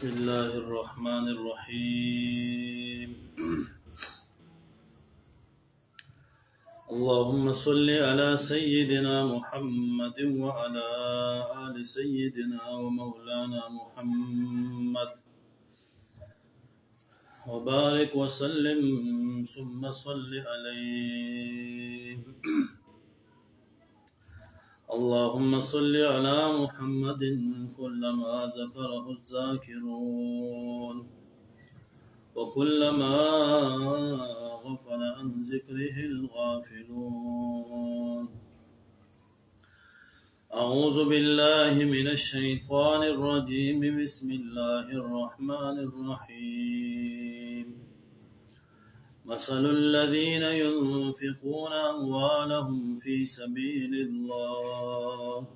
بسم الله الرحمن الرحيم. اللهم صل على سيدنا محمد وعلى آل سيدنا ومولانا محمد وبارك وسلم ثم صل عليه. اللهم صل على محمد كلما ذكره الذاكرون وكلما غفل عن ذكره الغافلون. أعوذ بالله من الشيطان الرجيم. بسم الله الرحمن الرحيم. مثل الذين ينفقون أموالهم في سبيل الله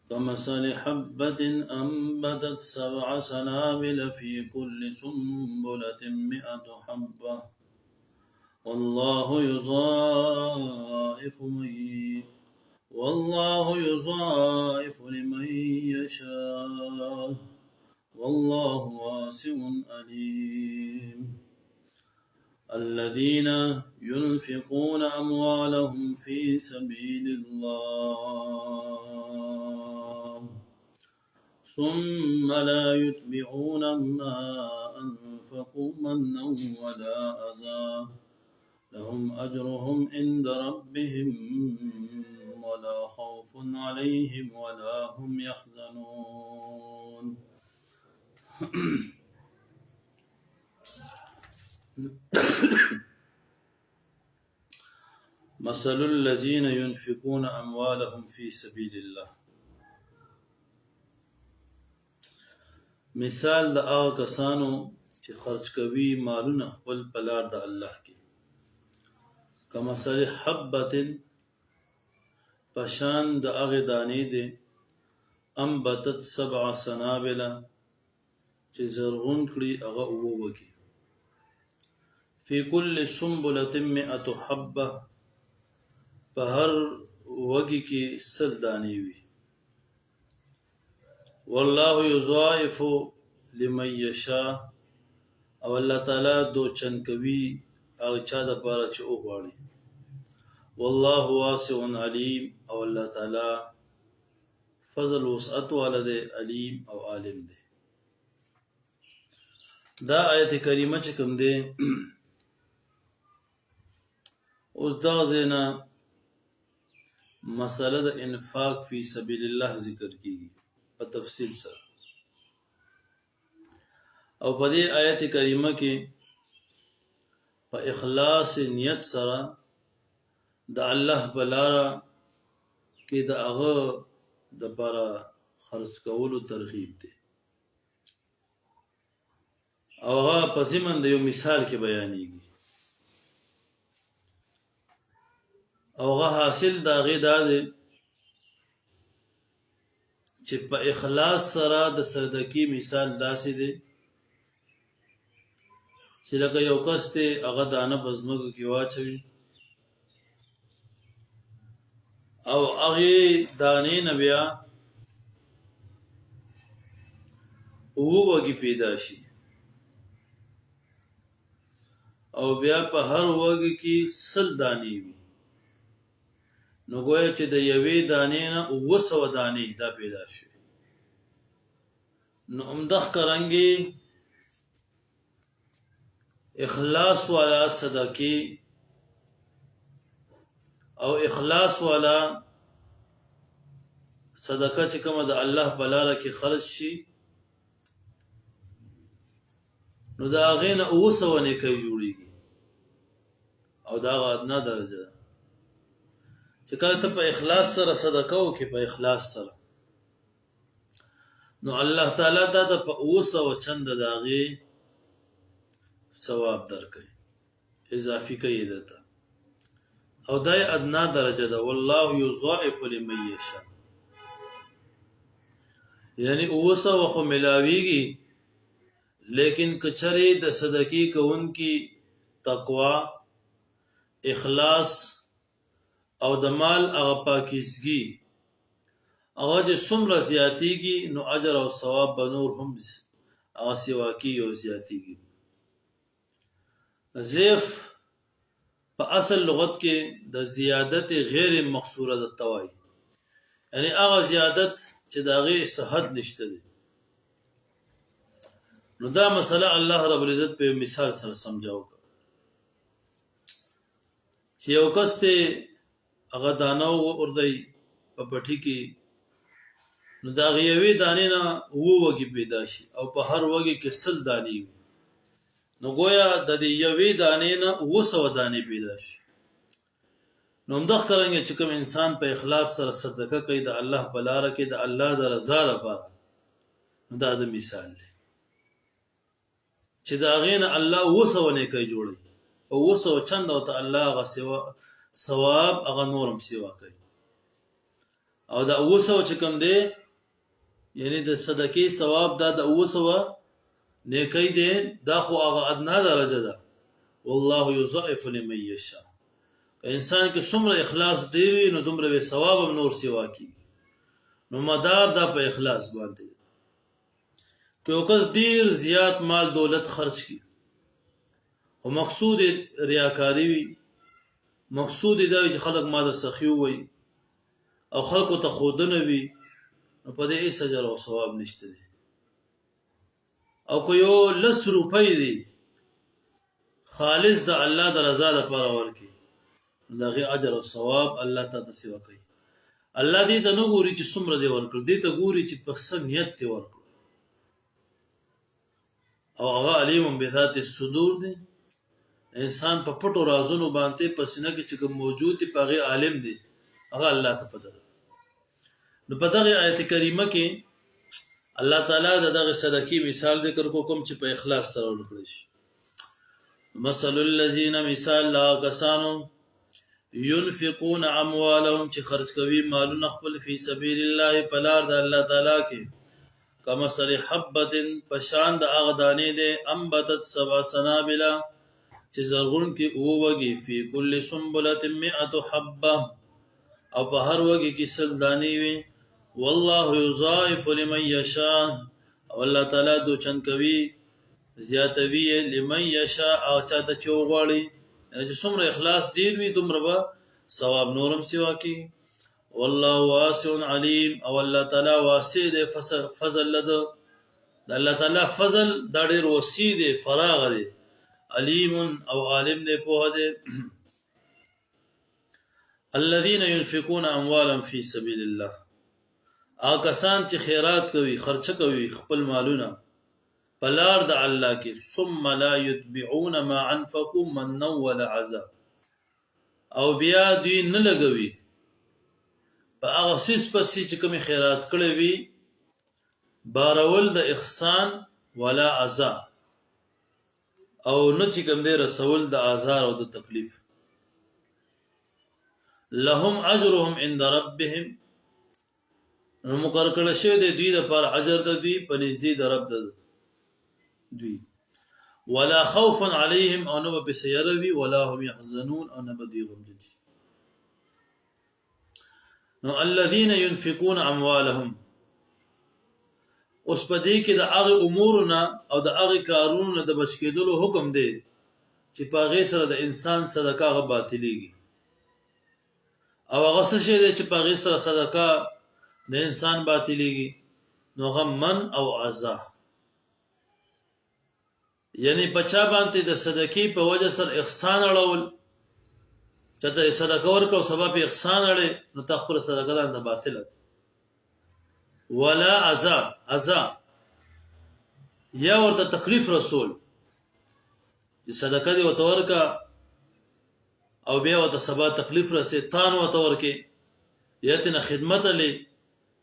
كمثل حبة أنبتت 7 سنابل في كل سنبلة 100 حبة والله يضاعف لمن يشاء والله واسع عليم. الذين ينفقون أموالهم في سبيل الله ثم لا يتبعون ما أنفقوا منا ولا أذى لهم أجرهم عند ربهم ولا خوف عليهم ولا هم يحزنون. مثل الذين ينفقون أموالهم في سبيل الله. مثال د هغه کسانو چې خرج کوي مالونه خپل په لار د الله کې کمثل حبة پشان د هغې دانې دی انبتت 7 سنابل چې زرغون کړي هغه 7 وږي فی کل سنبلة 100 حبة په هر وږي کې 100 دانې وي. والله یضاعف لمن یشاء او الله تعالی دوچن کوي هغه چا د پاره چې وغواړي. والله واسع علیم او الله تعالی فضل وسعت والا دی، علیم او عالم دی. دا آیت کریمه چې کوم دی اوس دا زینا مسله د انفاق فی سبیل الله ذکر کیږي په تفصیل سره او په دې آیت کریمه کې په اخلاص نیت سره د الله بلاره کې د هغه د لپاره خرج کولو ترغیب دی او هغه په ضمن د یو مثال کې بیانېږي او هغه حاصل د هغې دا دی چې په اخلاص سره د صدقې مثال داسې دی چې لکه یو کس دی هغه دانه په ځمکه کې واچوي او هغې دانې نه بیا 7 وږي پیدا شي او بیا په هر وږي کې 100 دانې وي نو گویا چې د یوې دانې نه 700 دانې دا پیدا شي. نو عمدخ کرنګي اخلاص والا صدقې او اخلاص والا صدقه چې کومه د الله په لاره کې خرج شي نو دا هغې نه 700 نیکۍ جوړېږي او دا هغه ادنا درجه ده چې کله ته په اخلاص سره صدقه وکړې په اخلاص سره نو الله تعالی تا ته په 700 چنده د هغې ثواب درکوي اضافي کوي درته او دا یې ادنا درجه ده. والله یضاعف لمن یشاء یعنی 700 خو ملاویږي لیکن کچرې د صدقې کوونکي تقوا اخلاص او د مال هغه پاکیزګي هغه چې څومره زیاتیږي نو اجر او ثواب به نور هم هغه سوا کیږي او زیاتیږي. ضعف په اصل لغت کې د زیادت غیر مقصوره د توای، یعنی هغه زیادت چې د هغې صحت نشته دی. نو دا مسله الله رب العزت په مثال سره سمجاو کړ چې یو کس ته هغه دانه وردی په پټي کې، نو دا غیوي دانې نه وږي پیدا شي او په هر وږي کې 100 دانې وي، نو گویا د دې یوې دانې نه 200 دانې پیدا شي. نو همدغه څرنګه چې کوم انسان په اخلاص سره صدقه کوي د الله په لاره کې د الله د رضا لپاره، دا د مثال دی چې د هغې نه الله 200 نیکۍ جوړوي او 200 چند او ته الله هغه ثواب هغه نور هم سیوا کوي. او دا 200 چې کوم دی یعنی د صدقې ثواب دا د 200 نیکی دی، دا خو هغه ادنا درجه ده. والله یضاعف لمن یشاء. انسان کې څومره اخلاص ډیر وي نو دومره به ثواب هم نور سیوا کی. نو مدار دا په اخلاص باندې. که یو کس ډیر زیات مال دولت خرج کی او مقصود ریاکاری وي، مقصود دا وي چې خلک ما د سخی وي او خلکو ته خودنه وي، نو په دې هیڅ اجر او ثواب نشته دی. او که یو 10 روپۍ دی خالص د الله د رضا لپاره ورکړي، نو د هغې اجر او ثواب الله ته سیوا کوي. الله دې ته نه ګوري چې څومره دی ورکړل، دې ته ګوري چې په څه نیت دی ورکړل. او هغه علیم بذات الصدور دی، انسان په پټو رازونو باندې په سینه کې چې کوم موجود دی په هغې عالم دی، هغه الله ته پته ده. نو په دغه آیت کریمه کې الله تعالی دغه صدقې مثال ذکر کو کوم چې په اخلاص سره ورکړي شي. مثل الذين مثال لا کسانو ينفقون اموالهم چې خرج کوي مالونه خپل فی سبیل الله په لار د الله تعالی کې، کمثل حبة پشان د هغه دانې دی انبتت 7 سنابل چې زرغون کې وږي فی کل سنبلة 100 حبة او په هر وږي کې 100 دانې وي. والله یضاعف لمن یشاء. او الله تعالی دوچن کوي زیاتوي لمن یشاء او چاته چې وغواړي، یعنی چې څومره اخلاص ډیر وي دومره به ثواب نورم سیوا کوي. والله واسع علیم. او الله تعالی واسع دی، فضل لده د الله تعالی فضل دا ډیر وسیع دی، فراغ دی. علیم او عالم دی، پوهه دی. الذين ينفقون اموالهم في سبيل الله. کسان چې خیرات کوي، خرچه کوي خپل مالونه په لار د الله کې، ثم لا يتبعون ما انفقوا منا ولا عذا. او بیا دوی نه لګوي په هغه څیز پسې چې کوم خیرات کړی وي بارول د احسان ولا عذا، او نه چې کوم دی رسول د آزار او د تکلیف. لهم اجرهم عند ربهم. نو مقرر کړل شوی دی دوی لپاره اجر د دوی په نږدې د رب د دوی. ولا خوف عليهم. او نه به سيروي ولا هم يحزنون. او نه به دوی غمجن شي. نو الذين ينفقون اموالهم، اوس په دې کې د هغه امورونه او د هغه کارونو د بچ کېدلو حکم دی چې په هغې سره د انسان صدقه هغه باطلېږي. او هغه څه شی دی چې په هغې سره صدقه د انسان باطلېږي، نو هغه من او عزا. یعنی بچا باندې د صدقې په وجه سره احسان اړول، چاته صدقه ورکړه او سبب احسان اړې، نو تا خپله صدقه ده باطله. ولا عزا. عزا یا ورته تکلیف رسول چې صدقه دې ورته ورکړه او بیا ورته سبا تکلیف رسې، تا نه ورته ورکې یا تېنه خدمت هلې،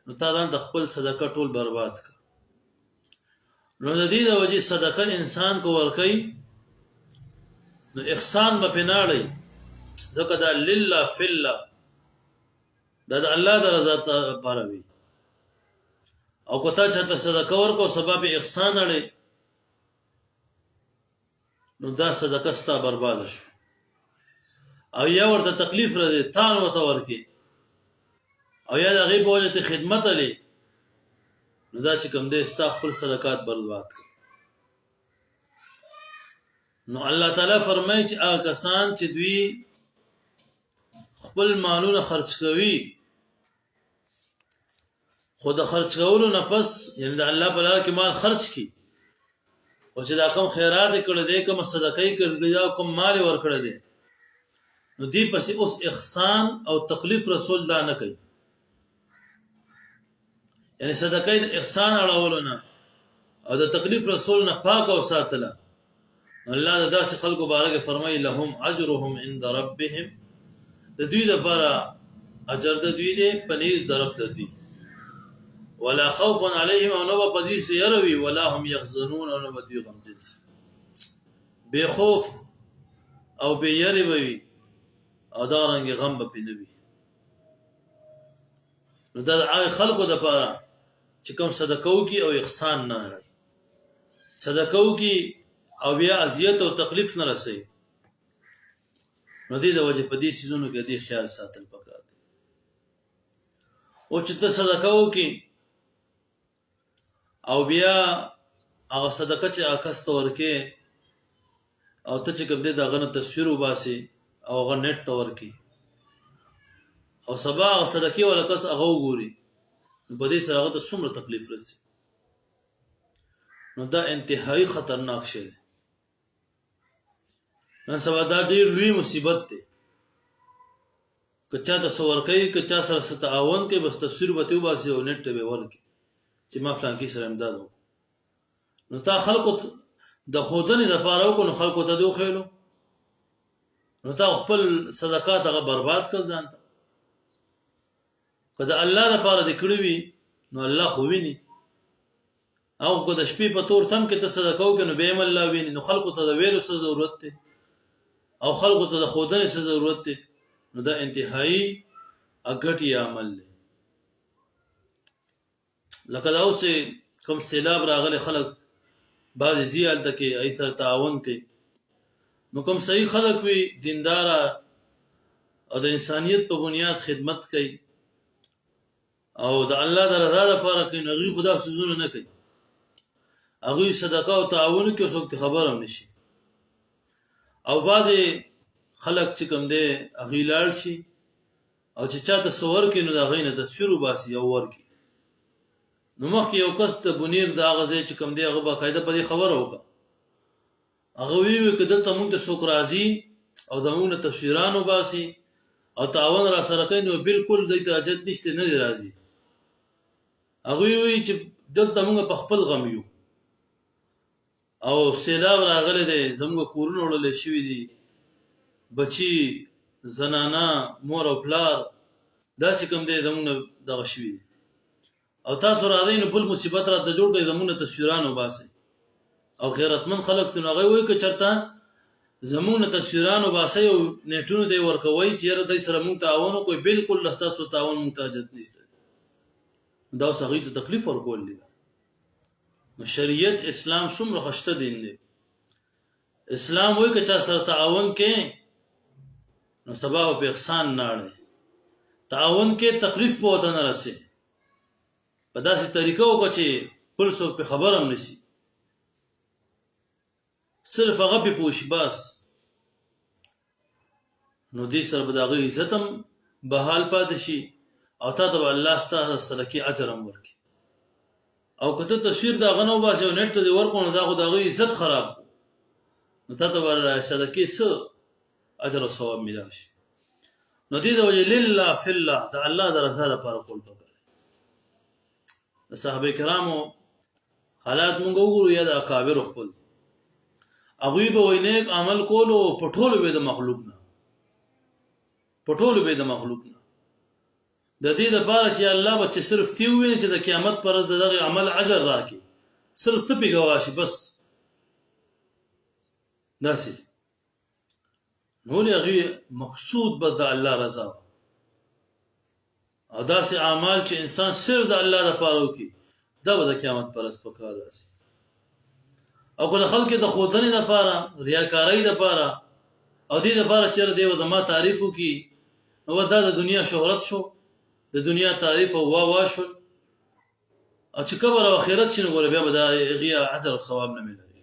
نو تا ځان د خپل صدقه ټول برباد کړه. نو د دې د وجې صدقه انسان کو ورکوي نو احسان به پې نه اړوي، ځکه دا لله فی الله، دا د الله د رضا لپاره وي. او که تا چاته صدقه ورکړه او سبا به احسان اړوي، نو دا صدقه ستا برباده شو. او یا ورته تکلیف راځي تا نه ورته ورکې، او یا د هغې په وجه ته خدمت هلې نو دا چې کوم دی ستا خپل صدقات برباد کړه. نو الله تعالی فرمایي چې هغه کسان چې دوی خپل مالونه خرج کوي خو د خرج کولو نه پس یعنی د الله په لار کې مال خرج کړي او چې دا کوم خیرات یې کړی دی کوم صدقه یې کړی دی او کوم مال یې ورکړی دی نو دې پسې اوس احسان او تکلیف رسول دا نه کوي. یعنی صدقه د احسان اړولو نه او د تکلیف رسول نه پاک او ساتله. الله د داسې خلکو باره کې فرمایي لهم اجرهم عند ربهم د دوی لپاره اجر د دوی دی په نیز د رب د دوی ولا خوف علیهم او نو به په دوی څه یره وي ولا هم یحزنون او نو به دوی غمجن شي. بې خوف او بې یرې به وي او دارنګې غم به پرې نه وي. نو دا د هغې خلکو دپاره چې کوم صدقه وکړي او احسان نه اړوي صدقه وکړي او بیا اذیت او تکلیف نه رسوي نو دې د وجې په دې څیزونو کې دې خیال ساتل پکار دی. او چې ته صدقه وکړي او بیا هغه صدقه چې هغه کس ته ورکې او ته چې کوم دی د هغه نه تصویر وباسې او هغه نیټ ته ورکړي او سبا هغه صدقې والا کس هغه وګوري نو په دې سره هغه ته څومره تکلیف رسي. نو دا انتهایی خطرناک شی دی. نن سبا دا ډېر لوی مصیبت دی. که چا ته څه ورکوي که چا سره څه تعاون کوي بس تصویر به ترې وباسي او نیټ ته به یې ورکړي چې ما فلانکي سره امداد وکړو. نو تا خلکو د ښودنې دپاره وکړو نو خلکو ته دې وښیلو نو تا خپل صدقات هغه برباد کړ ځان ته. که د الله دپاره دې کړي وي نو الله خو ویني او که د شپې په تور تم کې ته صدقه وکړې نو بیا هم الله ویني. نو خلکو ته د ویلو څه ضرورت دی او خلکو ته د ښودنې څه ضرورت دی. نو دا انتهایی ګټي عمل دی. لکه دا اوس چې کوم سیلاب راغلی خلک بعضې ځي هلته کې هغې سره تعاون کوي نو کوم صحیح خلک وي دینداره او د انسانیت په بنیاد خدمت کوي او د الله د رضا دپاره کوي نو هغوی خو دا څیزونه نه کوي. هغوی صدقه او تعاون کوي او څوک ته خبر هم نشي. او بعضې خلک چې کوم دی هغوی لاړ شي او چې چا ته څه ورکړي نو د هغوی نه تصویر وباسي او ورکړي. نو مخکې یو کس د بنیر د هغه ځای چې کوم دی هغه باقاعده په دې خبره وکړه. هغه ویوي که دلته مونږ ته څوک راځي او د مونږ نه تصویران وباسي او تعاون را سره کوي نو بلکل دوی ته حاجت نشته نه دی راځي. هغوی وایي چې دلته مونږ په خپل غم یو او سیلاب راغلی دی زموږ کورونه وړلی شوي دي بچي زنانه مور او پلار دا چې کوم دی زموږ نه دغه شوي دي او تاسو راځئ نو بل مصیبت راته جوړ کړئ زموږ نه تصویران وباسئ. او غیرتمند خلک ته نو هغوی وایي که چېرته زموږ نه تصویران وباسئ او نیټونو ته یې ورکوئ چې یاره دی سره مونږ تعاون وکړئ بلکل له ستاسو تعاون مونږ ته حاجت نشته. دا اوس هغوی ته تکلیف ورکول دي. نو شریعت اسلام څومره ښایسته دین دی. اسلام وایي که چا سره تعاون کې نو سبا به په احسان نه اړئ. تعاون کې تکلیف به ورته نه رسي. په داسې طریقه وکړه چې بل څوک پې خبر هم نشي صرف هغه پې پوه شي بس. نو دې سره به د هغوی عزت هم بحال پاتې شي او تا ته به الله ستا سره کې اجر هم ورکړي. او که ته تصویر د هغه نه وباسې او نیټ ته دې ورکړو نو دا خو د هغوی عزت خراب کړو نو تا ته به صدقې څه اجر او ثواب میلاو شي. نو دې د وجې لله فی الله د الله د رضا لپاره کول پکار. د صحابه کرامو حالات مونږ وګورو یا د اکابرو خپل هغوی به وایي نیک عمل کولو په ټولو به د مخلوق نه په ټولو به د مخلوق نه د دې دپاره چې الله به چې صرف تی وویني چې د قیامت پر ورځ د دغې عمل اجر راکړي صرف ته پې ګواه شي بس داسې. نو ولې هغوی مقصود به د الله رضا او داسې اعمال چې انسان صرف د الله دپاره وکړي دا به د قیامت پر ورځ په کار راځي. او که د خلکو د ښودنې دپاره ریاکارۍ دپاره او دې دپاره چېرې دی به د ما تعریف وکړي نو دا د دنیا شهرت شو د دنیا تعریف او وا شول او چې قبر او آخرت شنو ګوره بیا به دا هغې اجر او ثواب نه ملوي.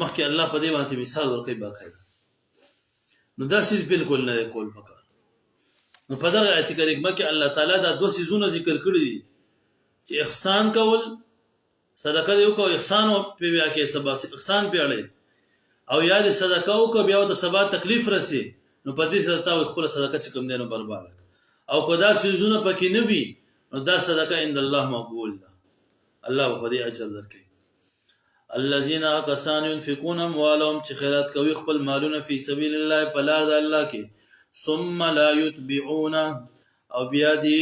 مخکې الله په دې باندې مثال ورکوي باقاعده. نو دا څیز بالکل نه دی کول پکار. نو په دغه آیت کریمه کې الله تعالی دا دوه څیزونه ذکر کړي دي چې احسان کول، صدقه دې وکړو احسان په بیا کې سبا احسان پیاړي، او یا دې صدقه وکړو بیا د سبا تکلیف رسي نو په دې سره تا خپل صدقه چې کوم دی نو برباد، او که دا څیزونه پکې نه وي نو دا صدقه عند الله مقبول ده، الله په دې اجر درکړي. الذين كسان ينفقون اموالهم چې خیرات کوي خپل مالونه فی سبیل الله په لار د الله کې، ثم لا يتبعون او بیا دې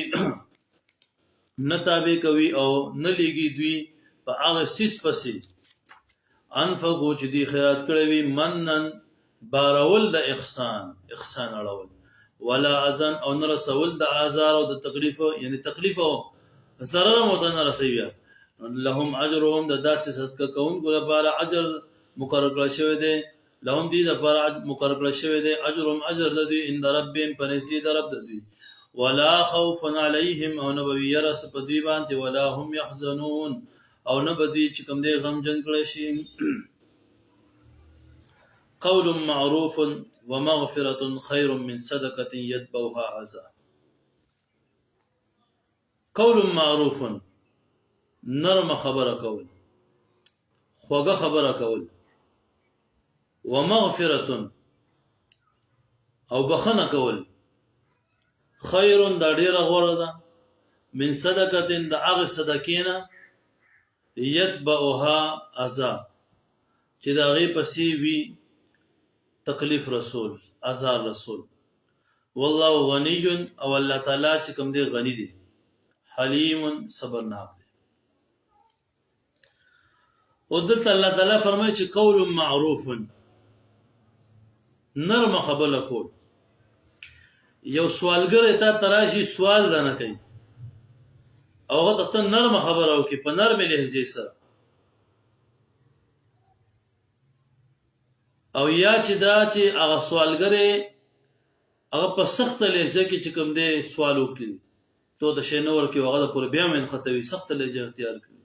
نه تابع کوي او نه لیږي دوی په هغه سیس پسې انفقو چې دی خیرات کړی وي منن بارول د احسان اړول، ولا اذن او نه رسول د آزار او د تکلیف، یعنی تکلیف او ضرر مو ته نه رسوي، لهم اجرهم د داسې صدقه کوونکو لپاره اجر مقرر کړی شوی دی، لهم دې لپاره مقرر کړی شوی دی اجرهم اجر د دوی عند ربهم په نزد د رب د دوی، ولا خوف علیهم او نه به یرس په دوی باندې، ولا هم يحزنون او نه به دوی چې کوم دی غمجن کړی شي. قول معروف ومغفرة خير من صدقة يتبعها أذى. قول معروف نرم خبره کول، خوږه خبره کول، ومغفرة او بخنه کول، خیر دا ډیره غوره ده، من صدقه د هغه صدقې نه یتبعها اذى چې د هغې پسې وي تکلیف رسول، ازار رسول. والله غنی او الله تعالی چې کوم دی غنی دی، حلیم صبرناک دی. او دلته الله تعالی فرمایي چې قول معروف نرم خبره کول. یو سوالګر ته تراشي سوال نه کوي او هغه ته نرم خبره وکړي په نرم لهجه سره، او یا چې دا چې هغه سوالګر هغه په سخت لهجه کې چې کوم دی سوال وکړي تو د شی نه ورکړي هغه د پوره بیا من خطوي سخت لهجه اختیار کړي.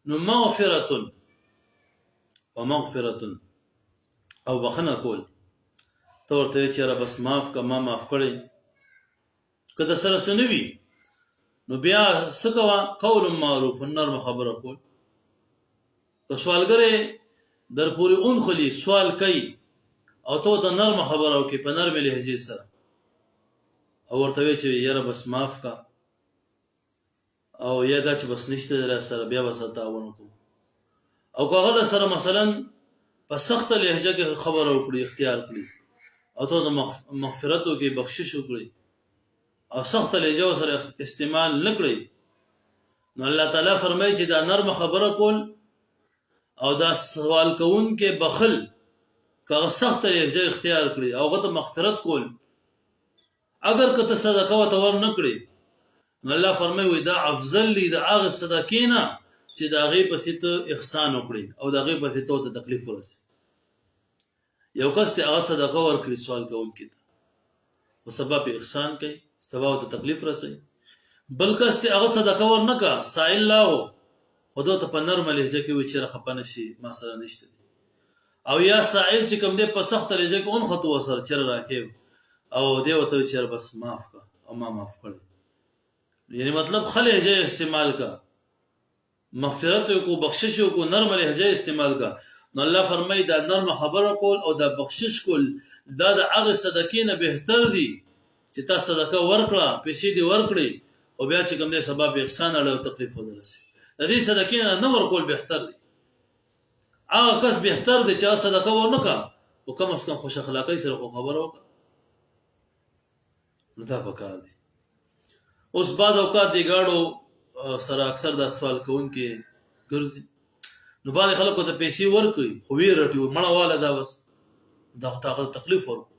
نو مغفرة ومغفرة او بخنه کول ته ورته چې را بس معاف کا ما معاف کړي، که د سره سنوي نو بیا سکوا قول معروف نرم خبره کول. که سوالګر در پوری اون خلی سوال کوي او تو ته نرم خبره وکړي په نرم لهجه سره او ورته چې یاره بس معاف کا، او یا دا چې بس نشته در سره بیا بس تعاون وکړو، او که هغه سره مثلا په سخت لهجه کې خبره وکړي اختیار کړي او ته د مغفرت وکړي بخشش وکړي او سخت لهجه سره استعمال نکړي، نو الله تعالی فرمایي چې دا نرم خبره کول او دا سوال کوون کې بخل که سخت لهجه اختیار کړي او هغه ته مغفرت کول، اگر که ته صدقه ورته ور نه کړي نو الله فرمایي وي دا افضل دی د هغه صدقې نه چې د هغې پسې ته احسان وکړي او د هغې پسې ته ورته تکلیف ورسي. یو کس ته هغه صدقه ورکړي سوال کوونکي ته خو سبا په احسان کوي، سبا ورته تکلیف رسوي، بل کس ته هغه صدقه ور نه کا سائل لا هو خدا ته په نرمه لهجه کې وي چې خپه نه شي ما سره نشته دی، او یا سائل چې کوم دی په سخت لهجه کې اون خطو سره چر راکې او دی ورته چې بس معاف کا او ما معاف کړي، یعنی مطلب خل لهجه استعمال کا، مغفرت کو بخشش کو نرم لهجه استعمال کا. نو الله فرمایي دا نرم خبره کول او دا بخشش کول دا د هغه صدقې نه بهتر دي چې تا صدقه ورکړه پیسې دې ورکړي او بیا چې کوم دی سبب احسان اړه او تکلیف ودرسي، د دې صدقې نه ورکول بهتر دی. هغه کس بهتر دی چې صدقه ورنکړه او کم از کم خوش اخلاقۍ سره خبره وکړه، نو دا پکار دی. اوس بعد اوقات دی ګاړو سره اکثر دا سوال کوونکي ګرځي، نو باندې خلکو ته پیسې ورکړي خو وی رټي مړه والا دا بس دا هغه تکلیف ورکړي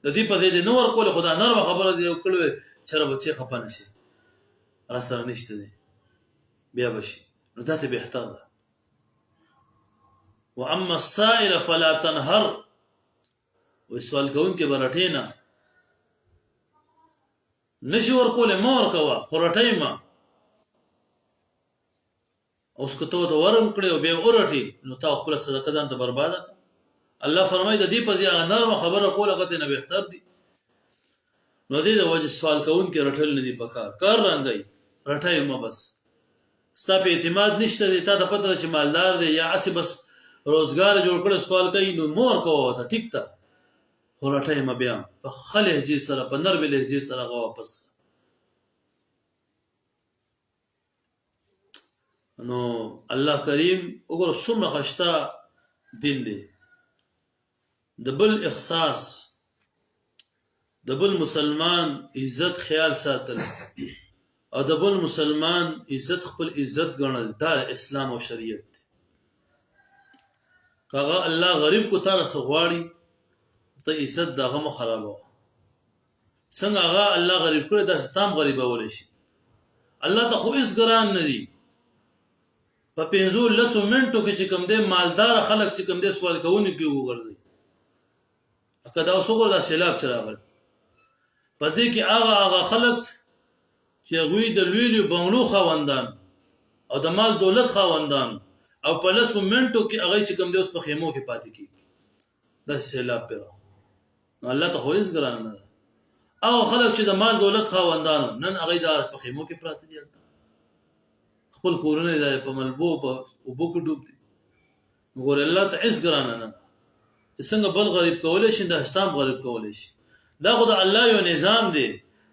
د دې په دې نه ورکول خدا نرمه خبره دی وکړو چې را بچي خپه نشي را سره نشته دی بیا بشي، نو دا ته بهتر ده. واما السائل فلا تنهر، و سوال کوونکي برټینا نشي ورکولی مه ورکوه خو رټئ مه. اوس که ته ورته ورم کړې او بیا یې ورټې نو تا خپله صدقه ځان ته برباده کړه. الله فرمایي د دې په ځای هغه نرمه خبره کول هغه ترې نه بهتر دي. نو دې د وجې سوال کوونکي رټل نه دي پکار. کار رنګئ رټئ مه. بس ستا په اعتماد نشته دی، تا ته پته ده چې مالدار دی یا هسې بس روزګار جوړ کړی سوال کوي، نو مه ورکوه ورته ټیک ده، خو رټئ مه. بیا په ښه لهجې سره په نرمې لهجې سره هغه واپس کړه. نو الله کریم وګوره څومره ښایسته دین دی. د بل احساس، د بل مسلمان عزت خیال ساتل او د بل مسلمان عزت خپل عزت ګڼل، دا اسلام او شریعت دی. که هغه الله غریب کو تا نه څه غواړي ته عزت د هغه مه خرابوه. څنګه هغه الله غریب کړی داسې تا هم غریبولی شي. الله ته خو هېڅ ګران نه دي. په 15 منټو کې چې کوم دی مالدار خلک چې کوم دی سوال کوونکي وګرځي. که دا اوس وګوره دا سیلاب چې راغلی په دې کې هغه خلک چې هغوی د لوی لوی بنګلو خاوندان او د مال دولت خاوندان او په 10 منټو کې هغوی چې کوم دی اوس په خیمو کې پاتې کېږي. داسې سیلاب پرې راغلی. نو الله ته خو هېڅ ګرانه نه ده. هغه خلک چې د مال دولت خاوندانو نن هغوی دا په خیمو کې پراته دي، خپل کورونه یې په ملبو په اوبو کې ډوب دي. ګوره الله ته هېڅ ګرانه نه ده چې څنګه بل غریب کولی شي داسې تا هم غریب کولی شي. دا خو د الله یو نظام دی.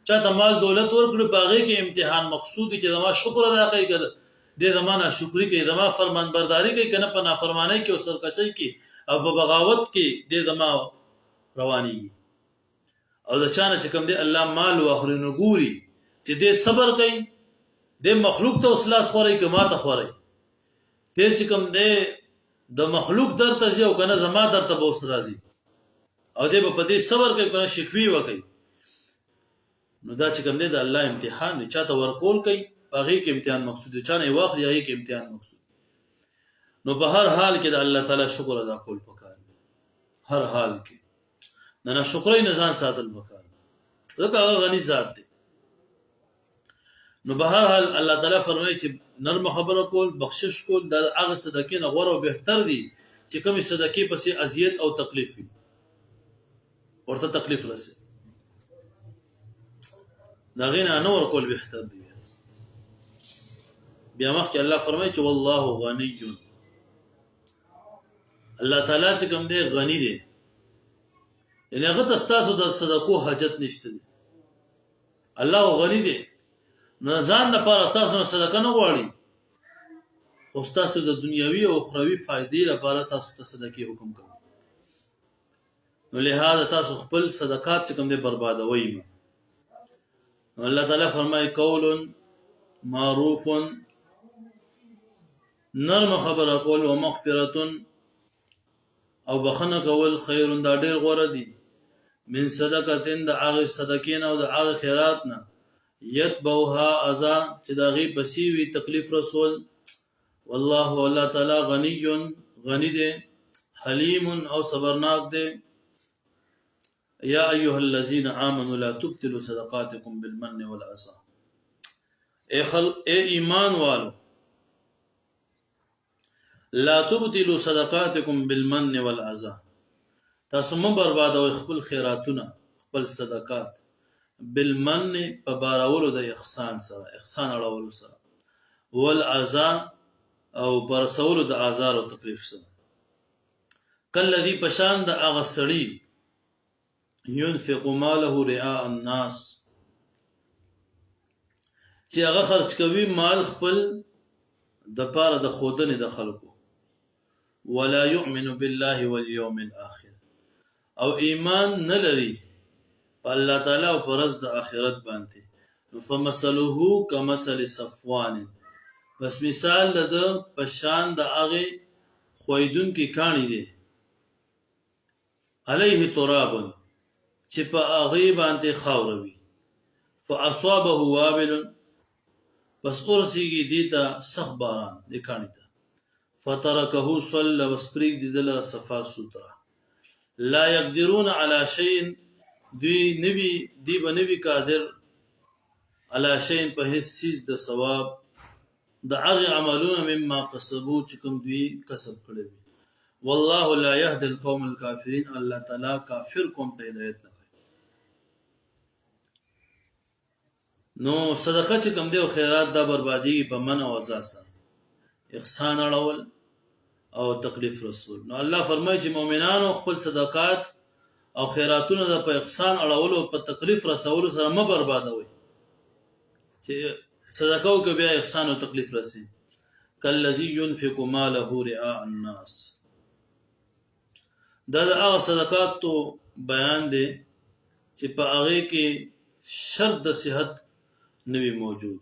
چا ته مال دولت ورکړي په هغې کې امتحان مقصود دی چې زما شکر ادا کوي که دی زما ناشکري کوي، زما فرمانبرداري کوي که نه په نافرمانۍ کې او سرکشۍ کې او په بغاوت کې دی زما روانېږي. او د چا نه چې کوم دی الله مال واخلي نو ګوري چې دی صبر کوي، دی مخلوق ته اوس لاس خوری که ما ته خوری، دی چې کوم دی د مخلوق در ته ځي او که نه زما در ته به اوس راځي او دی به په دې صبر کوي که نه شکوي وکوي. نو دا چې کوم دی د الله امتحان دی. چا ته ورکول کوي په هغې کې امتحان مقصود دی، چا نه یې واخلي هغې کې امتحان مقصود دی. نو په هر حال کې د الله تعالی شکر ادا کول پکار دی. هر حال کې د ناشکرۍ نه ځان ساتل پکار دی، ځکه هغه غني ذات دی. نو په هر حال الله تعالی فرمایي چې نرمه خبره کول، بخشش کول دا هغه صدقې نه غوره او بهتر دي چې کومې صدقې پسې اذیت او تکلیف وي، ورته تکلیف رسي. د هغې نه نه ورکول بهتر دی. بیا مخکې الله فرمایي چې والله غني، الله تعالی چې کوم دی غني دی، یعنې هغه ته ستاسو د صدقو حاجت نشته دی. الله غني دی، نو ځان دپاره تاسو نه صدقه نه غواړي، خو ستاسو د دنیاوي او اخروي فایدې لپاره تاسو ته صدقې حکم کوي. نو لهذا تاسو خپل صدقات چې کوم دی بربادوئ مه. نو الله تعالی فرمایي قول معروف، نرمه خبره کول، و مغفرة او بخنه کول، خیر دا ډېر غوره دي، من صدقه د هغې صدقې نه او د هغې خیرات نه، یتبعها اذى چې د هغې پسې وي تکلیف رسول. والله الله تعالی غني غني دی، حلیم او صبرناک دی. یا ایها الذین آمنوا لا تبطلوا صدقاتکم بالمن والعصا. اے ایمان والو، لا تبطلوا صدقاتکم بالمن والعصا، تاسو مه بربادوئ خپل خیراتونه خپل صدقات بالمن په بارولو د احسان سره، احسان اړولو سره، والعصا او په رسولو د آزار او تکلیف سره. کالذي پشان د هغه سړي ينفق ماله رئاء الناس چې هغه خرج کوي مال خپل د پاره د ښودنې د خلکو، ولا يؤمن بالله واليوم الآخر، او ایمان نه لري په الله تعالی او په ورځ د آخرت باندې. نو فمثله کمثل صفوان، بس مثال د په شان د هغې ښویدونکي کاڼي دی، علیه تراب چې په هغې باندې خاوره وي، فاصابه وابل بس ورسیږي دې ته سخت باران دې کاڼي ته، فترکه صلى بس پرېږدي ده لره صفا سوتره. لا يقدرون على شيء، دوی به نوي قادر علی شیء په هیڅ چیز د ثواب د هغه عملونه مما کسبو چې کوم دوی کسب کړی وي والله لا يهدي القوم الكافرين الله تعالی کافر قوم ته هدایت نه کوي نو صدقه چې کوم دی او خیرات دا بربادي په من او ازاسه احسان اړول او تکلیف رسول نو الله فرمایي چې مؤمنانو خپل صدقات او خیراتونه د په احسان اړول او په تکلیف رسول سره م بربادوي چې صدقه او بیا احسان او تکلیف رسي کالذي ينفق ماله رئاء الناس دا هغه صدقات بیان دي چې په هغه کې شرط د صحت نوی موجود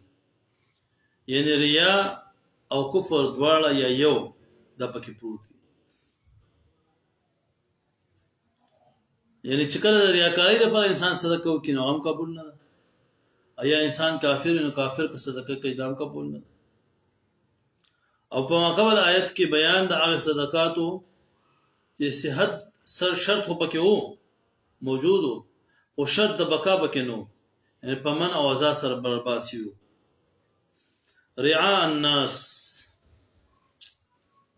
یعنی ریا او کفر دواړه یا یو د پکې پروت یعنی چې کله د ریاکاری لپاره انسان صدقه وکړي نو هم قبول نه ده ایا انسان کافر نو کافر که صدقه کوي دا هم قبول نه ده او په مقابل آیت کې بیان د هغه صدقاتو چې صحت سر شرط خو پکې وو موجود او شرط د بقا پکې نو یعنی په من او ازا سره برباد شي رعاء الناس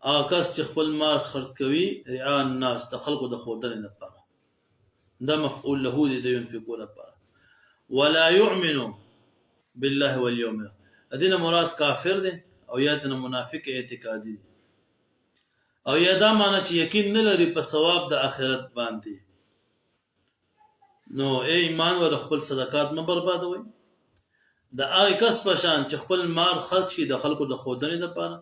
هغه کس چې خپل مال خرڅ کوي رعاء الناس د خلکو د خودنې لپاره دا مفعول له دې د ينفقون لپاره ولا يؤمن بالله واليوم ادینه مراد کافر دی او یا د منافق اعتقادي او یا دا معنی چې یقین نه لري په ثواب د آخرت باندې نو ای ایمان ور خپل صدقات نه بربادوي د هغه کس په شان چې خپل مال خرج کړي د خلکو د خودنې لپاره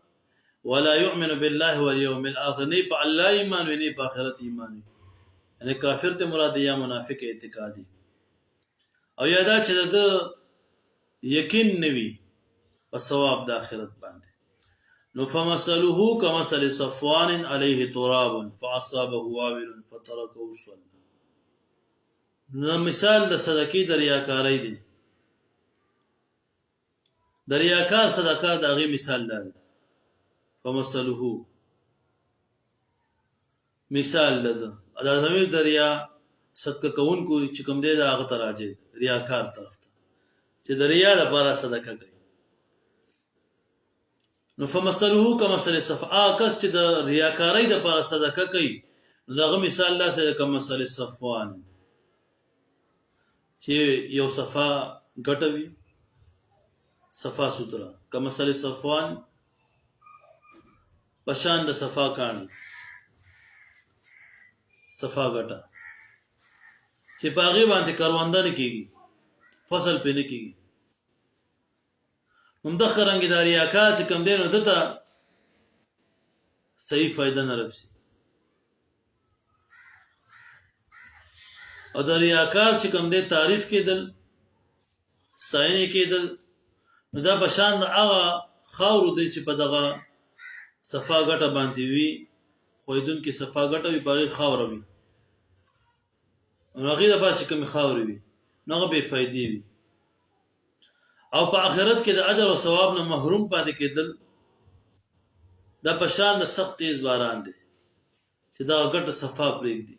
ولا يؤمن بالله واليوم الاخر نه په الله ایمان وي نه په آخرت ایمان وي یعنی کافر ته مراد یا منافق اعتقادي او یا دا چې د یقین نوي په ثواب د آخرت باندې نو فمثله كمثل صفوان عليه تراب فاصابه وابل فتركه صلى نو مثال د صدقې د ریاکارۍ دی د ریاکار صدقه د هغه مثال دی فمثله مثال ده دا زمير د ریا صدقه کوونکو چې کوم دی دا هغه ته راځي ریاکار طرف ته چې د ریا لپاره صدقه کوي نو فمثله كمثل صفوان کس چې د ریاکارۍ لپاره صدقه کوي نو دغه مثال دا سره کمثل صفوان چې یو صفا غټوي صفا سوترا کمثل صفوان پشان د صفا کانی صفا غټه چې باغې باندې کاروانده نه کیږي فصل په نه کیږي هم د خرنګ داري اکا چې کم دینو دته صحیح فائدہ نه رسي او د ریاکار چې کوم د تعریف کېدل ستاینه کېدل نو دا بشان هغه خاور دی چې په دغه صفا غټه باندې وي خویدون کې صفا غټه وي باغی خاور وي نو هغه د پاسه کوم خاور وي نو هغه بے فائدې وي او په آخرت کې د اجر او ثواب نه محروم پاتې کېدل دا بشان د سخت تیز باران دی چې دا غټه صفا پرېږدي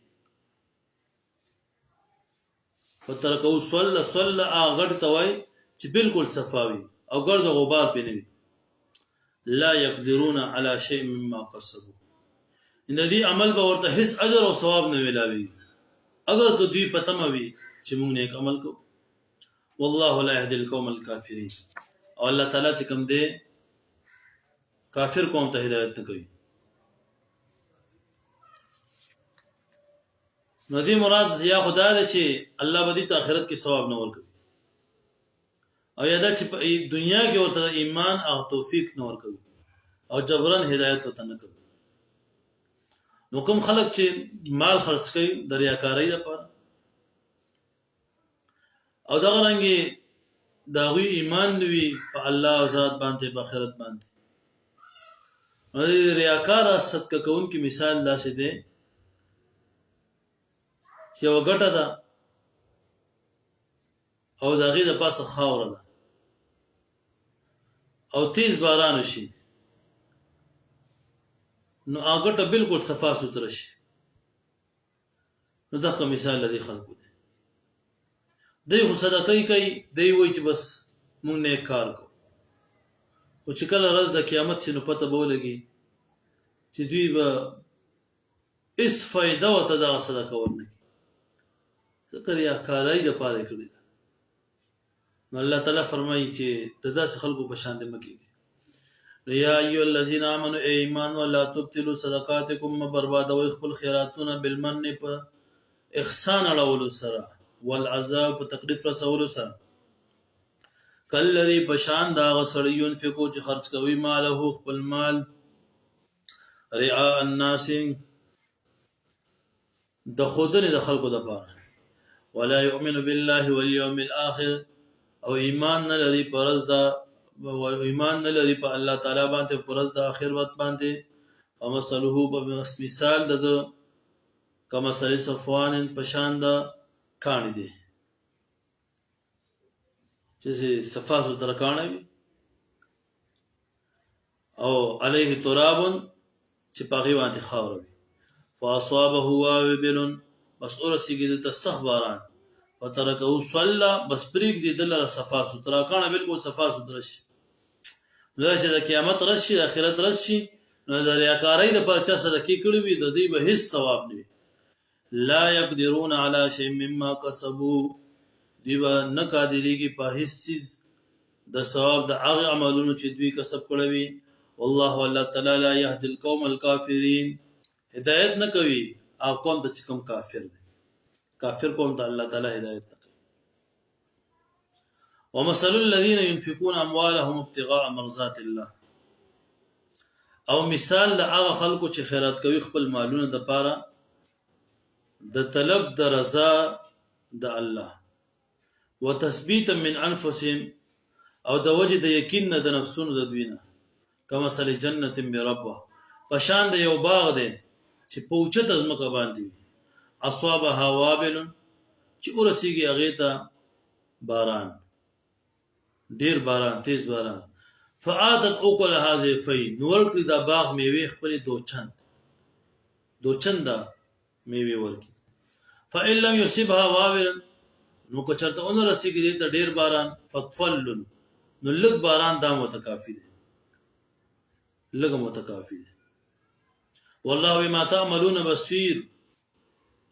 فترکو صلی اغړ توای چې بالکل صفاوي او ګرد غبار پینوي لا يقدرون على شيء مما كسبوا ان دې عمل به ورته هیڅ اجر او ثواب نه ویلاوي اگر که دوی پته موي چې موږ نیک عمل کو والله لا يهدي القوم الكافرين او الله تعالی چې کوم دې کافر قوم ته هدایت نه کوي نو دې مراد یا خدای دې چې الله به دې ته آخرت کې ثواب نه ورکړي او یا دا چې په دنیا کې ورته ایمان او توفیق نه ورکړي او جبران هدایت ورته نه کوي نو کوم خلک چې مال خرج کوي د ریاکارۍ لپاره او دا غرانګي دا غوي ایمان نوي په الله او ذات باندې په آخرت باندې نو ریاکار صدقه کوونکی مثال داسې دی چې وګټه ده او دغه د پاسه خاور ده او تیز باران شي نو هغه بالکل صفا سوتره شي نو دغه مثال لري خلکو دی خو صدقه کوي دی وای چې بس مونږ نیک کار کو خو چې کله ورځ د قیامت شي نو پته به ولګي چې دوی به هېڅ فایده ورته دغه صدقه ورنکړي ځکه ریاکارۍ دپاره یې کړې ده نو الله تعالی فرمایي چې د داسې خلکو په شان دې مه کېږئ یا ایها الذین آمنوا ای ایمان ولا تبطلوا صدقاتکم مه بربادوئ خپل خیراتونه بالمن په احسان اړولو سره والعذاب په تکلیف رسولو سره کالذي بشان دا هغه سړی ينفقو چې خرج کوي ماله خپل مال رعاء الناس د خودنې د خلکو دپاره ولا يؤمن بالله واليوم الآخر او ایمان نه لري په ورځ د ایمان نه لري په الله تعالی باندې په ورځ د آخرت باندې او مثله په مثال د کمثل صفوان په شان د کاڼي دی چې صفا سوتره کاڼی وي او علیه تراب چې په هغې باندې خاوره وي فاصابه وابل بس ورسېږي دلته سخت باران فترکه صلا بس پرېږدي ده لره صفا سوتره کاڼه بالکل صفا سوتره شي نو دا چې د قیامت ورځ شي د آخرت ورځ شي نو د ریاکارۍ دپاره چا صدقې کړې وي د دوی به هېڅ ثواب نه وي لا يقدرون على شيء مما كسبوا دوی به نه قادرېږي په هېڅ څیز د ثواب د هغې عملونو چې دوی کسب کړی وي والله الله تعالی لا يهدي القوم الكافرين هدایت نه کوي هغه قوم ته چې کوم کافر دی کافر قوم ته الله تعالی هدایت نه کوي ومثل الذين ينفقون اموالهم ابتغاء مرضات الله او مثال د هغه خلکو چې خیرات کوي خپل مالونه دپاره د طلب د رضا د الله وتثبیتا من انفسهم او د وجه د یقین نه د نفسونو د دوی نه کمثل جنت بربوه په شان د یو باغ دی چې په اوچته ځمکه باندې وي اصابها وابل چې ورسېږي هغې ته باران ډېر باران تیز باران فآتت اکلها ضعفین نو ورکړي دا باغ میوې خپلې دوچنده میوې ورکړي فإن لم يصبها وابل نو که چېرته ونه رسېږي دې ته ډېر باران فطفل نو لږ باران دا متکافي دی لږ متکافي دی والله بما تعملون بصیر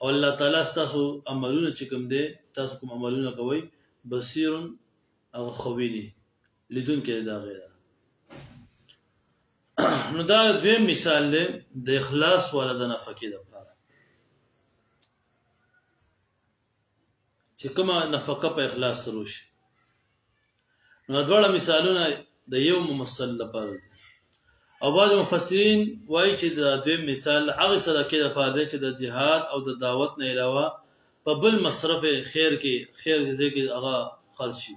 او الله تعالی ستاسو عملونه چې کوم دی تاسو کوم عملونه کوئ بصیر هغه خو ویني لیدونکی دی د هغې نو دا دویم مثال دی د اخلاص والا د نفقې دپاره چې کومه نفقه په اخلاص سره وشي نو دواړه مثالونه د یو ممثل لپاره دي او بعض مفسرین وایي چې د دویم مثال هغې صدقې دپاره دی چې د جهاد او د دعوت نه علاوه په بل مصرف خیر ځای کې هغه خرج شي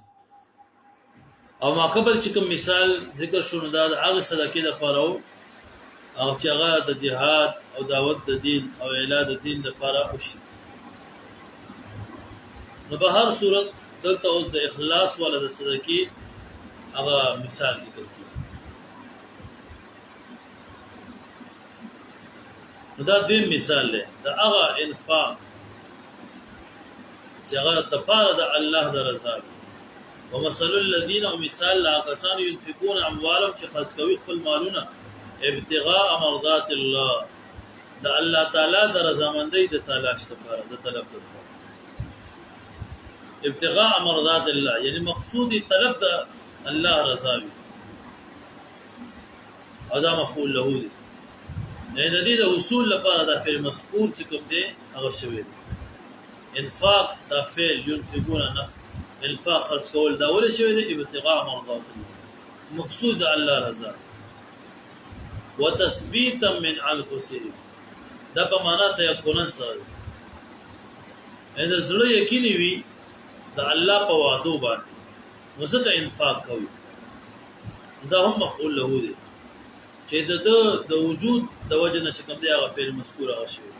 او ماقبل چې کوم مثال ذکر شو نو دا د هغې صدقې دپاره و او چې هغه د جهاد او دعوت د دین او اعلا د دین دپاره وشي نو په هر صورت دلته اوس د اخلاص والا د صدقې هغه مثال ذکر کړي نو دا دویم مثال دی د هغه انفاق چې هغه دپاره د الله د رضا ومثل الذين او مثال لا کسان ينفقون اموالهم چې خرج کوي خپل مالونه ابتغاء مرضات الله د الله تعالی د رضامندۍ د تلاش لپاره د طلب لپاره ابتغاء مرضات الله یعنی مقصودی طلب د الله رضا وي او دا مفعول له دی یعنی د دې د حصول لپاره دا فعل مذکور چې کوم دی هغه شوی دی انفاق دا فعل ينفقون انفاق خرج کول دا ولې شوی دی ابتغاء مرضات الله مقصود الله رضا وتثبيتا من انفسهم دا په معنا ته یقینا سره ان زړه یقیني وي د الله په وعده باندې نو ځکه انفاق کوي دا هم مفعول له دی چې د وجود د وجه نه چې کوم دی هغه فعل مذکور هغه شوی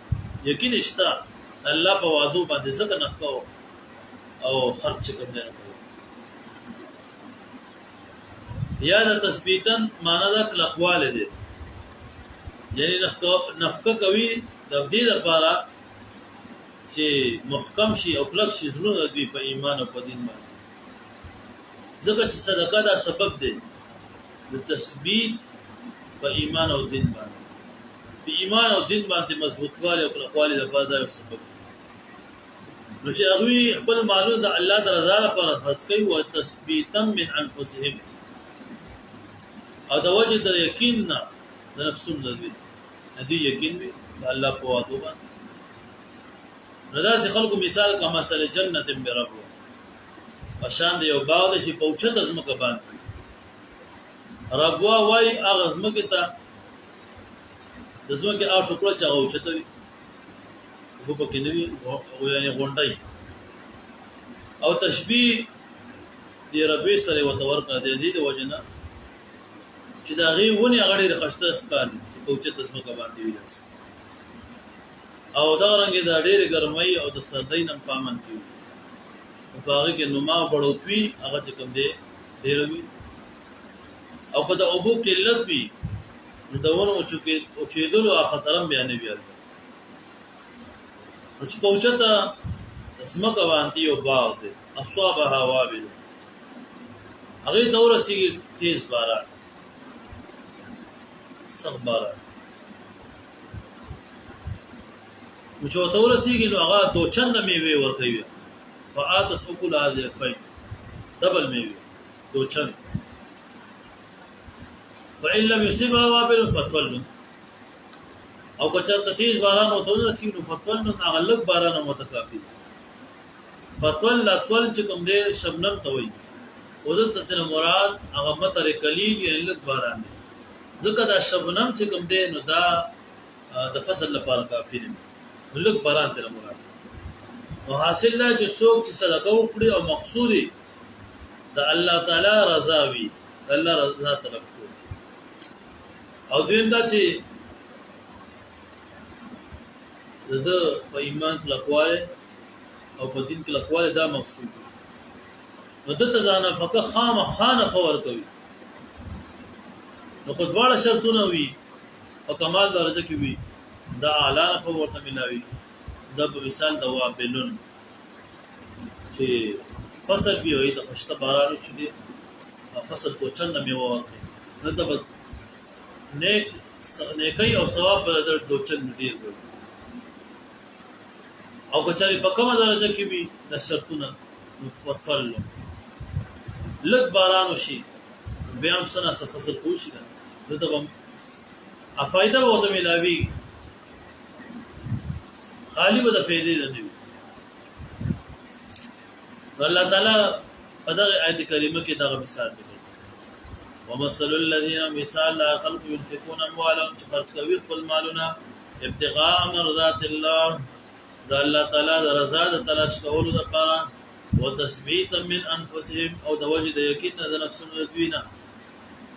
یقین شته الله په وعده باندې ځکه نفقه او خرج کوم دی یا د تثبیتا معنا د اقوال دی یعنی نفقه کوي د دې لپاره چې محکم شي او کلک شي زړونه دوی په ایمان او په دین باندې ځکه چې صدقه دا سبب دی د تثبیت په ایمان او دین باندې په ایمان او دین باندې مضبوطوالی او کلکوالی لپاره دا یو سبب دی. نو چې هغوی خپل مالونه د الله د رضا لپاره خرڅ کوي او تثبیتا من انفسهم او د وجه د یقین نه د نفسونو د دوی یقین وي د الله په وعدو باندې. نو داسې خلکو مثال کا مثل جنت بربو په شان د یو باغ دی چې په اوچته ځمکه باندې ربوا وایي هغه ځمکې ته د ځمکې هغه ټوکړه چې هغه اوچته وي اوبه پکې نه وي یعنې غونډۍ او تشبیه د ربوې سره یې ورته ورکړه د دې د وجې نه چې د هغې ونې هغه ډېرې ښایسته ښکاري چې په اوچته ځمکه باندې وي داسې او دغه رنګې د ډېرې ګرمۍ او د سردۍ نه په امن کې وي او په هغې کې نما او بړوت وي هغه چې کوم دی ډېره وي او که د اوبو قلت وي نو د ونو اوچېدلو خطر هم بیا نه وي نو چې په اوچته ځمکه باندې یو باغ دی اصابها وابل هغې ته ورسېږي تیز باران سخت باران نو چې ورته ورسېږي نو هغه دوچنده میوې ورکوي فآتت اکلها ضعفین ډبل میوې دوچند فإن لم يصبها وابل فطل او که چېرته تیز باران ورته ورسېږي نو فطل هغه لږ باران هم ورته کافي دی. فطل چې کوم دی شبنم ته وایي خو دلته ترې مراد هغه مطر قلیل یعنې لږ باران دی ځکه دا شبنم چې کوم دی نو دا د فصل لپاره کافي دی لږ باران ترې مراد نو حاصل دا چې څوک چې صدقه وکړي او مقصود د الله تعالی رضا وي د الله رضا طلب کړي او دویم دا چې د په ایمان کلکوالی او په دین کلکوالی دا مقصود نو دته دا نفقه خامخا نفع ورکوي نو که دواړه شرطونه وي او کمال درجه کې وي دا اعلی نفع ورته ملاوي دا په مثال د وابلون چې فصل بیا وي د خشته باران شي دی فصل کو چند میوه ورکوي نو دا نیکی او ثواب به در دوچند ډیر وي او کچاري په کومه درجه کې وي د شرطونه مفصل لږ باران وشي بیا هم سنا فصل خوشي ده دته هم افایده وته ملاوي خالی به د فائدې نه وي. الله تعالی په دغه آیت کریمه کې دغه مثال ذکر ومثل الذين مثال لا خلق ينفقون اموالهم چې خرج کوي خپل مالونه ابتغاء مرضات الله د الله تعالی د رضا د تلاش کولو لپاره وتثبيتا من انفسهم او د وجه د یقین د نفسونو د دوی نه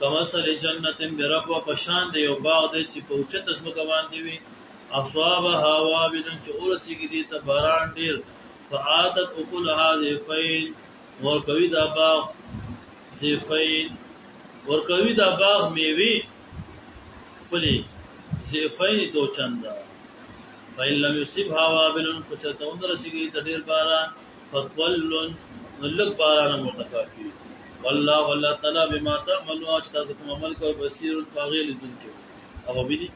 کمثل جنت بربوه پشان د یو باغ دی چې په اوچته ځمکه باندې وي اصابها وابل چې ورسېږي دې ته باران ډېر فآتت اکلها ضعفین ورکوي دا باغ ضعفین ورکوي دا باغ میوې خپلې ضعفین دوچنده فإن لم يصبها وابل که چېرته ورسېږي ته ډېر باران فطل لږ باران هم ورته کافي والله تعالی بما تعملون چې تاسو کوم عمل کوئ بصیر په هغې لیدونکی هغه ویني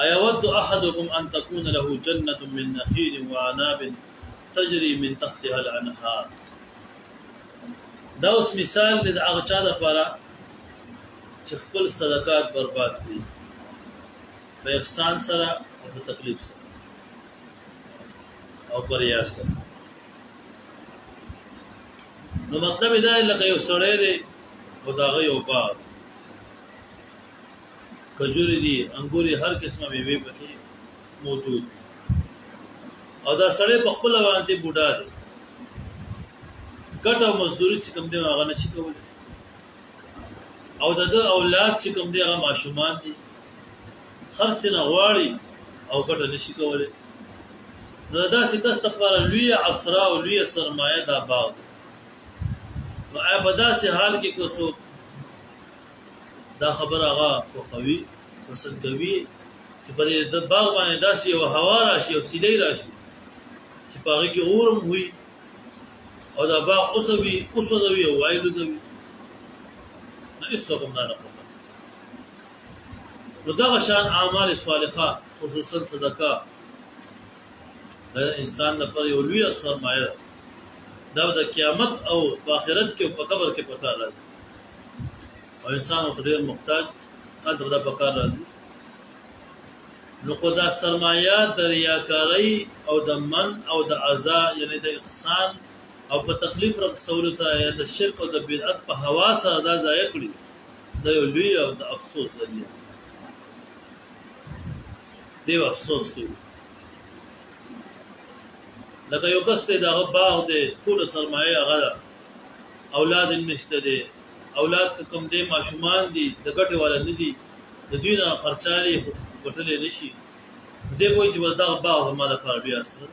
أيود أحدكم أن تكون له جنة من نخيل وعناب تجري من تحتها الأنهار دا اوس مثال د هغه چا لپاره چې خپل صدقات برباد کړي په احسان سره او په تکلیف سره او پر ریاض سره نو مطلب دا لکه یو سړی دی او د هغه یو باغ کجوري دي انګوري هر قسمه میوې پکې موجود دي او دا سړی په خپل باندې بوډا دی ګټه مزدوري چې کوم دی هغه نشي کولی او د اولاد چې کوم دی هغه ماشومان دي خرڅ نه غواړي او ګټه نشي کولی نو دا سکست لپاره لوی عصره او لوی سرمایه دا باغ نو په داسې حال کې که څوک دا خبر هغه خوښوي پسند کوي چې په دې د باغ باندې داسې یو هوا راشي او سیلۍ راشي چې په هغې کې اور هم وي او دا باغ اوسوي اوسوي او وایلو زوي نه هیڅوک هم نه کوي. نو دغه شان اعمال صالحه خصوصا صدقه د انسان لپاره یو لوی سرمایه ده د قیامت او په آخرت کې او په قبر کې پکار راځي او انسان او ډېر محتاج هلته دا پکار راځي. نو کو دا سرمایه د ریاکارۍ او د من او د عزا یعنی د احسان او په تکلیف رسول سره یا د شرک او د بدعت په هوا سره دا ضایع کړي دا یو لوی او د افسوس ذریعہ دی. افسوس کوي لکه یو کس ته دغه باغ دی ټول سرمایه هغه اولاد نشته دی اولاد کوم دی ماشومان دي د ګټه والا نه دي د دوی نه خرچالي غټلې نشي دی وایي چې دغه باغ زما لپاره بیا سره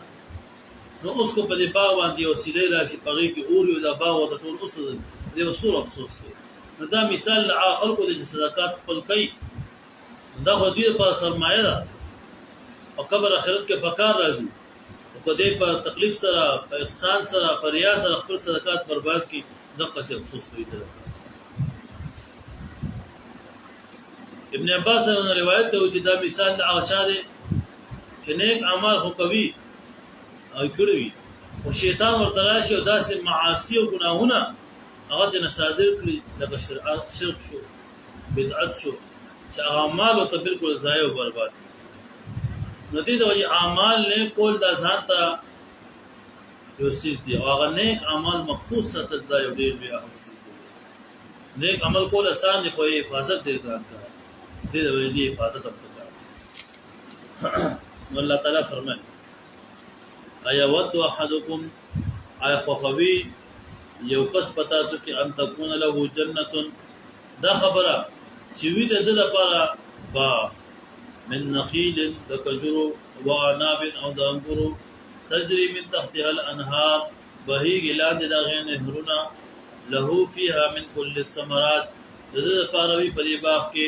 نو اوس کو په دې باغ باندې وسیله راشي پغې کې اور یو دا باغ د ټول اوس دی وسور افسوس کوي. نو دا مثال له خلکو د صدقات خپل کوي دا خو دې په سرمایه ده او قبر آخرت کې پکار راځي کو دې په تکلیف سره په احسان سره په ریا سره خپل صدقات برباد کی دغه څه افسوس کوي. ابن عباس نے روایت ته چې دا مثال د هغه چا دی چې نیک اعمال خو کوي او کړوي او شیطان ورته راشي او داسې معاصي او ګناهونه هغه د صادر کړي لکه شرک شو بدعت شو چې اعمال او بالکل ضایع او برباد. نو دې د اعمال نه کول د ځان ته یو څه دی او هغه نیک اعمال محفوظ ساتل دا یو ډېر بیا هم څه دی. نیک عمل کول آسان دی خو حفاظت ډېر ګران کار دی د دې حفاظت په کار. نو الله تعالی فرمایي ایا ود احدکم ایا خوفوی یو کس پتا سو کې ان تكون له جنته دا خبره چې وی د لپاره با من نخيل دكجرو وعناب او دانګرو تجري من تحتها الانهار بهيږي لاندې دا غي نهرونه له فيها من كل الثمرات د دې لپاره وی په دې باغ کې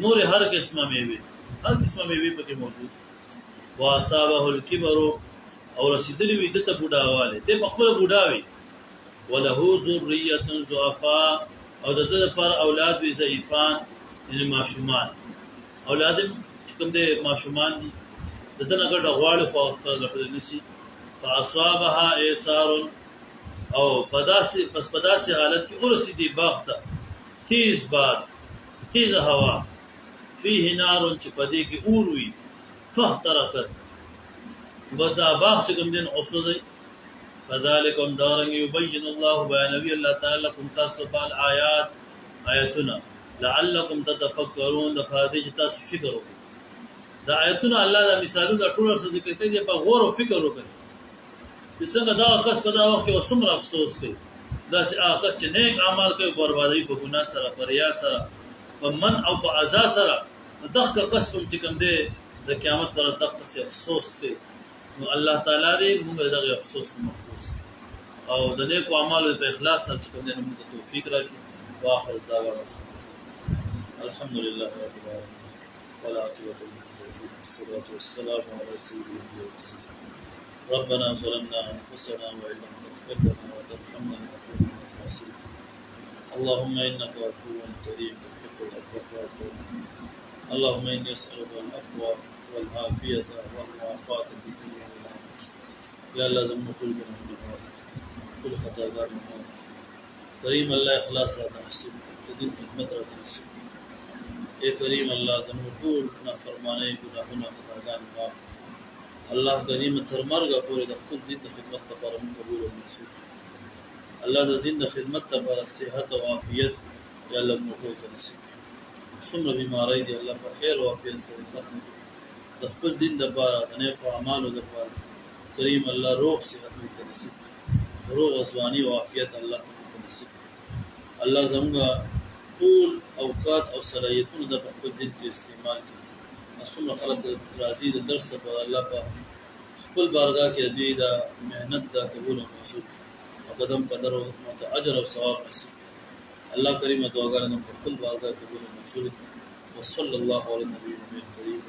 نور هر قسمه میوه پکې موجود. واصابه الكبر او رسیدلی وی دته بوډاواله ته خپل بوډاوي وله ذریه ضعفاء او د دې لپاره اولاد وی ضعیفان یعنی معصومان اولاد کوم د ماشومان دي دته نه ګټه غواړي خو خپل ګټل نشي. فاصابها ايسار او پداسي حالت کې ورسېدي باغ ته تیز باد تیز هوا فيه نار چې پدې کې اور وي فاحترقت بدا باغ چې کوم دین اوسوي. فذلكم دارن يبين الله بيانوي الله تعالی لكم تصبال آیاتنا لعلكم تتفکرون لفادج تاسو فکر وکړئ. دا آیتونه الله دا مثالونه ټول څه ذکر کوي په غور او فکر وکړي. څنګه دا کس په دا وخت کې وسمره افسوس کوي دا چې کس چې نیک اعمال کوي بربادي په ګناه سره په ریا سره په من او په عزا سره دغه کس چې کوم دی د قیامت پر دغه څه افسوس کوي. نو الله تعالی دې موږ دغه افسوس محفوظ او د نیک اعمالو په اخلاص سره چې کوم دی موږ توفیق راکړي. واخر دعوانا الحمد لله رب العالمين ولا عقبة الصلاة والسلام على سيدنا محمد. ربنا ظلمنا أنفسنا وإن لم تغفر لنا وترحمنا لنكون من الخاسرين. اللهم إنك عفو كريم تحب العفو فاعف عنا. اللهم إني أسألك العفو والعافية والمعافاة في الدنيا والآخرة. يا الله ذنب كل من كل خطايانا کریم الله اخلاص را تنصیب دین خدمت را تنصیب. اے کریم الله زموږ ټول نافرمانی ګناهونه خطاګان معاف. الله کریم تر مرګ پورې د خپل دین د خدمت لپاره موږ قبول او منصور. الله د دین د خدمت لپاره صحت او عافیت یا الله موږ ته نصیب. څومره بیماری دی الله په خیر او عافیت سره ختم د خپل دین لپاره د نیک اعمالو لپاره کریم الله روغ صحت موږ ته نصیب. روغ ځواني او عافیت الله نصیب. الله زموږ ټول اوقات او صلاحیتونه د خپل دین کې استعمال کړي. څومره خلک راضي د درس په الله په خپل بارگاه کې دوی د مهنت د قبول او منصور او قدم قدر او اجر او ثواب نصیب. الله کریم دعاګانې په خپل بارگاه کې قبول او منصور. وصلی الله علی النبی الکریم.